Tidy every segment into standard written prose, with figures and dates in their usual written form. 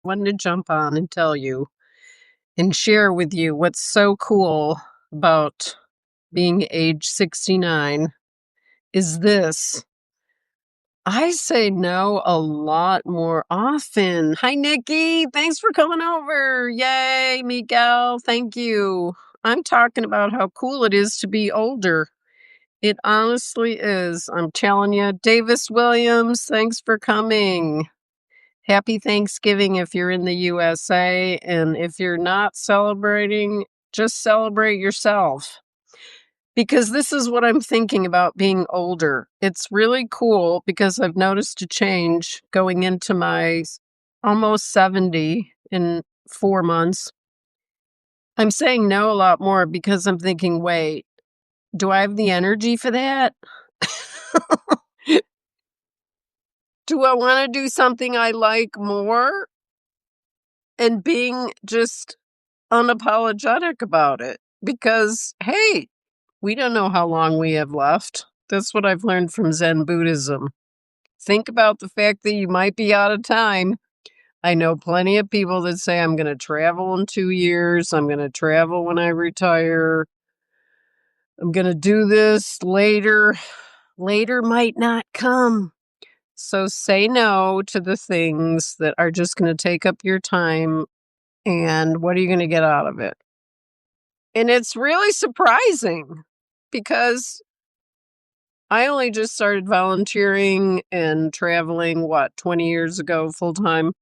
Wanted to jump on and tell you and share with you what's so cool about being age 69 is this. I say no a lot more often. Hi, Nikki. Thanks for coming over. Yay, Miguel. Thank you. I'm talking about how cool it is to be older. It honestly is. I'm telling you. Davis Williams, thanks for coming. Happy Thanksgiving if you're in the USA. And if you're not celebrating, just celebrate yourself. Because this is what I'm thinking about being older. It's really cool because I've noticed a change going into my almost 70 in 4 months. I'm saying no a lot more because I'm thinking, wait, do I have the energy for that? Do I want to do something I like more? And being just unapologetic about it because, hey, we don't know how long we have left. That's what I've learned from Zen Buddhism. Think about the fact that you might be out of time. I know plenty of people that say, I'm going to travel in 2 years. I'm going to travel when I retire. I'm going to do this later. Later might not come. So say no to the things that are just going to take up your time. And what are you going to get out of it? And it's really surprising because I only just started volunteering and traveling, 20 years ago, full time.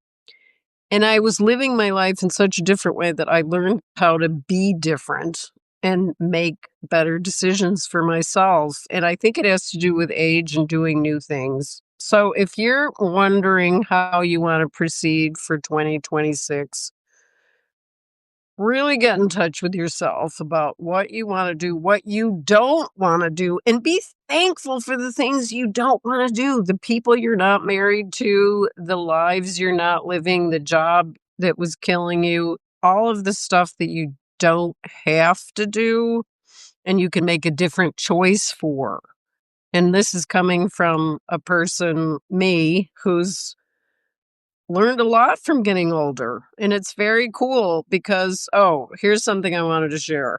And I was living my life in such a different way that I learned how to be different and make better decisions for myself. And I think it has to do with age and doing new things. So if you're wondering how you want to proceed for 2026, really get in touch with yourself about what you want to do, what you don't want to do, and be thankful for the things you don't want to do. The people you're not married to, the lives you're not living, the job that was killing you, all of the stuff that you don't have to do and you can make a different choice for. And this is coming from a person, me, who's learned a lot from getting older. And it's very cool because, here's something I wanted to share.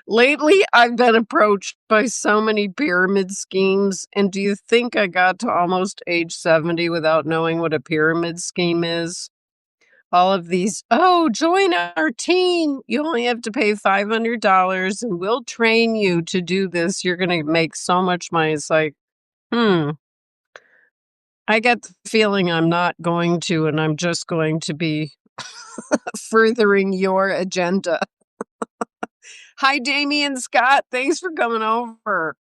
Lately, I've been approached by so many pyramid schemes. And do you think I got to almost age 70 without knowing what a pyramid scheme is? All of these, join our team. You only have to pay $500 and we'll train you to do this. You're going to make so much money. It's like, I get the feeling I'm not going to, and I'm just going to be furthering your agenda. Hi, Damien Scott. Thanks for coming over.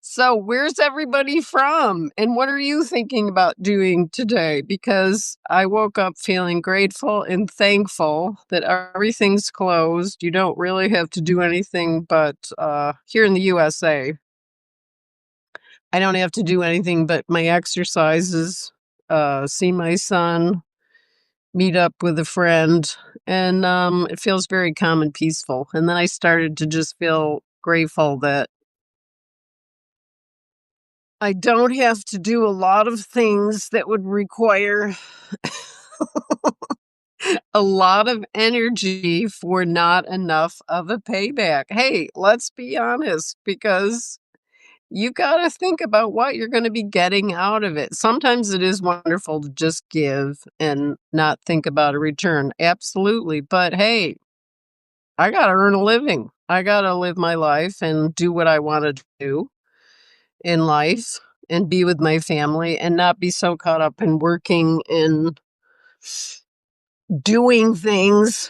So, where's everybody from? And what are you thinking about doing today? Because I woke up feeling grateful and thankful that everything's closed. You don't really have to do anything but here in the USA. I don't have to do anything but my exercises, see my son, meet up with a friend, and it feels very calm and peaceful. And then I started to just feel grateful that I don't have to do a lot of things that would require a lot of energy for not enough of a payback. Hey, let's be honest, because you got to think about what you're going to be getting out of it. Sometimes it is wonderful to just give and not think about a return. Absolutely. But hey, I got to earn a living. I got to live my life and do what I want to do in life and be with my family and not be so caught up in working and doing things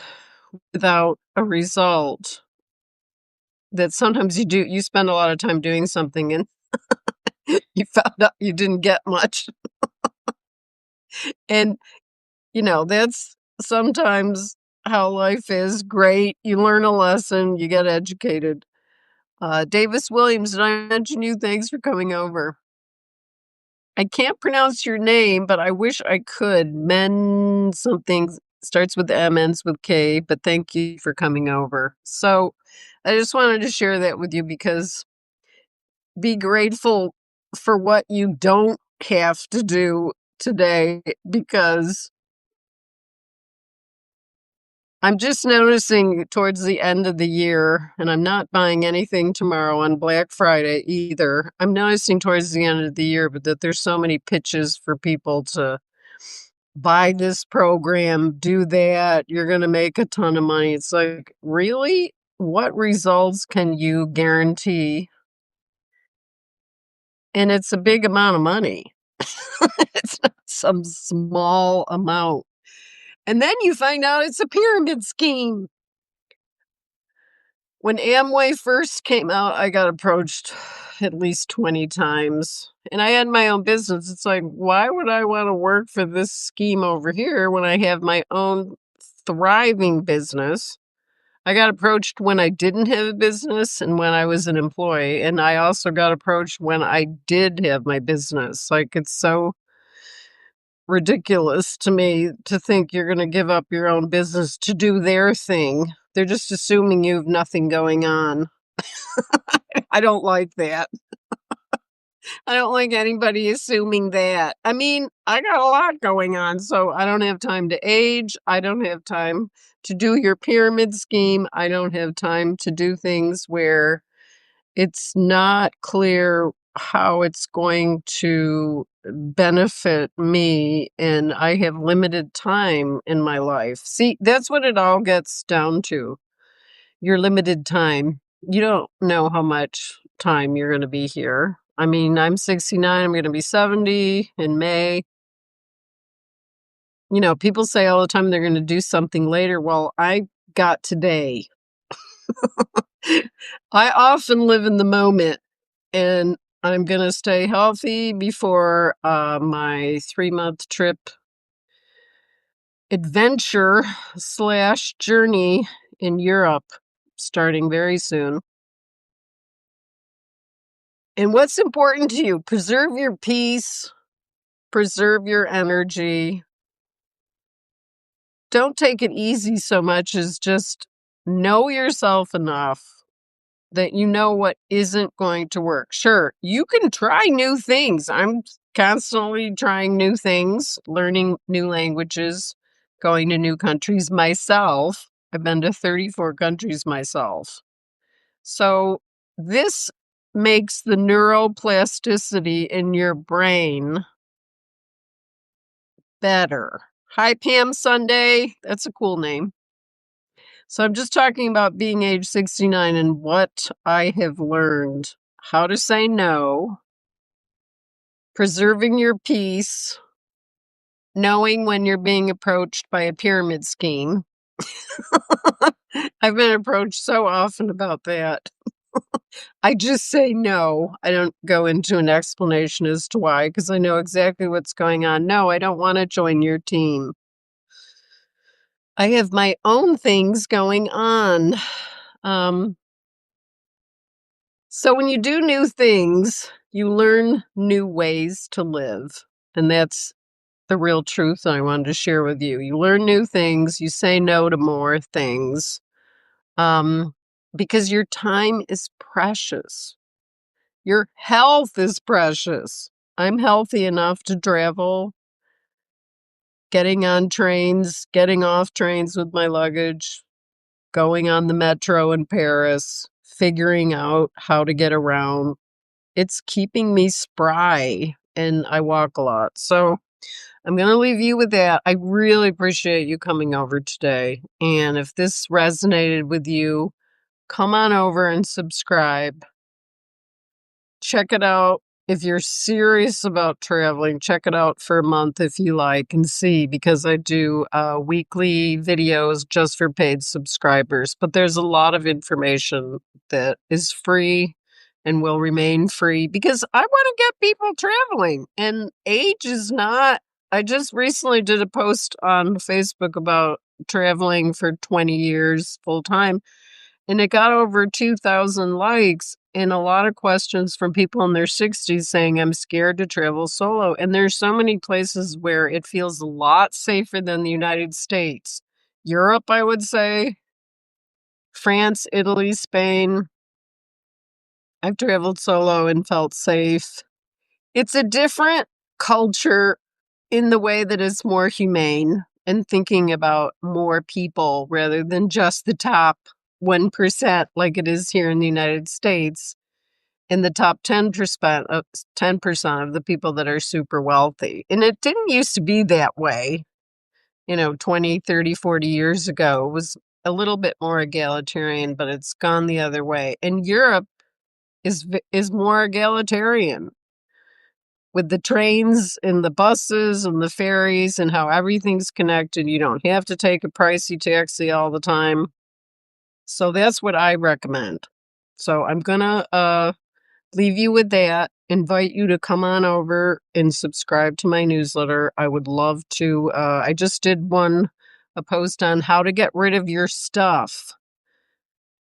without a result that sometimes you spend a lot of time doing something and you found out you didn't get much. And, that's sometimes how life is. Great. You learn a lesson, you get educated. Davis Williams, did I mention you? Thanks for coming over. I can't pronounce your name, but I wish I could. Men something starts with M, ends with K, but thank you for coming over. So I just wanted to share that with you because be grateful for what you don't have to do today because I'm just noticing towards the end of the year, and I'm not buying anything tomorrow on Black Friday either. I'm noticing towards the end of the year, but that there's so many pitches for people to buy this program, do that, you're going to make a ton of money. It's like, really? What results can you guarantee? And it's a big amount of money. It's not some small amount. And then you find out it's a pyramid scheme. When Amway first came out, I got approached at least 20 times. And I had my own business. It's like, why would I want to work for this scheme over here when I have my own thriving business? I got approached when I didn't have a business and when I was an employee. And I also got approached when I did have my business. Like, it's so ridiculous to me to think you're going to give up your own business to do their thing. They're just assuming you have nothing going on. I don't like that. I don't like anybody assuming that. I mean, I got a lot going on, so I don't have time to age. I don't have time to do your pyramid scheme. I don't have time to do things where it's not clear how it's going to benefit me, and I have limited time in my life. See, that's what it all gets down to. Your limited time. You don't know how much time you're going to be here. I mean, I'm 69, I'm going to be 70 in May. You know, people say all the time they're going to do something later. Well, I got today. I often live in the moment, and I'm going to stay healthy before my 3-month trip adventure / journey in Europe starting very soon. And what's important to you? Preserve your peace, preserve your energy. Don't take it easy so much as just know yourself enough that you know what isn't going to work. Sure, you can try new things. I'm constantly trying new things, learning new languages, going to new countries myself. I've been to 34 countries myself. So this makes the neuroplasticity in your brain better. Hi, Pam Sunday. That's a cool name. So I'm just talking about being age 69 and what I have learned. How to say no, preserving your peace, knowing when you're being approached by a pyramid scheme. I've been approached so often about that. I just say no. I don't go into an explanation as to why, because I know exactly what's going on. No, I don't want to join your team. I have my own things going on. So when you do new things, you learn new ways to live. And that's the real truth I wanted to share with you. You learn new things, you say no to more things, because your time is precious. Your health is precious. I'm healthy enough to travel, getting on trains, getting off trains with my luggage, going on the metro in Paris, figuring out how to get around. It's keeping me spry, and I walk a lot. So I'm going to leave you with that. I really appreciate you coming over today. And if this resonated with you, come on over and subscribe. Check it out. If you're serious about traveling, check it out for a month if you like and see, because I do weekly videos just for paid subscribers. But there's a lot of information that is free and will remain free because I want to get people traveling. And age is not, I just recently did a post on Facebook about traveling for 20 years full time. And it got over 2,000 likes and a lot of questions from people in their 60s saying, I'm scared to travel solo. And there's so many places where it feels a lot safer than the United States. Europe, I would say, France, Italy, Spain. I've traveled solo and felt safe. It's a different culture. in the way that it's more humane and thinking about more people rather than just the top 1% like it is here in the United States, in the top 10% of the people that are super wealthy. And it didn't used to be that way, 20, 30, 40 years ago. It was a little bit more egalitarian, but it's gone the other way. And Europe is more egalitarian with the trains and the buses and the ferries and how everything's connected. You don't have to take a pricey taxi all the time. So that's what I recommend. So I'm going to leave you with that. Invite you to come on over and subscribe to my newsletter. I would love to. I just did a post on how to get rid of your stuff,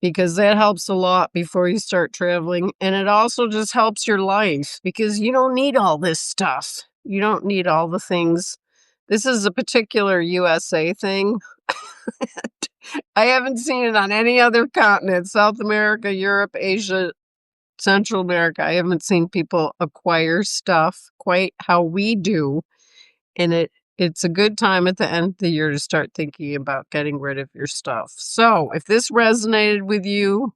because that helps a lot before you start traveling. And it also just helps your life because you don't need all this stuff. You don't need all the things. This is a particular USA thing. I haven't seen it on any other continent. South America, Europe, Asia, Central America. I haven't seen people acquire stuff quite how we do. And it's a good time at the end of the year to start thinking about getting rid of your stuff. So if this resonated with you,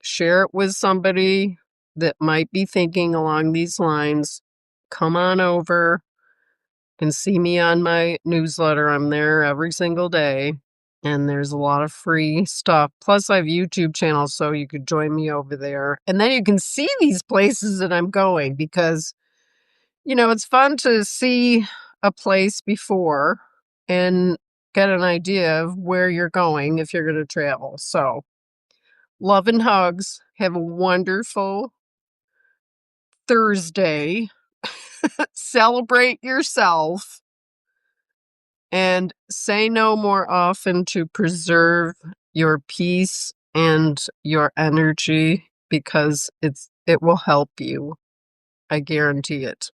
share it with somebody that might be thinking along these lines. Come on over and see me on my newsletter. I'm there every single day. And there's a lot of free stuff. Plus, I have YouTube channels, so you could join me over there. And then you can see these places that I'm going because, it's fun to see a place before and get an idea of where you're going if you're going to travel. So, love and hugs. Have a wonderful Thursday. Celebrate yourself. And say no more often to preserve your peace and your energy because it will help you. I guarantee it.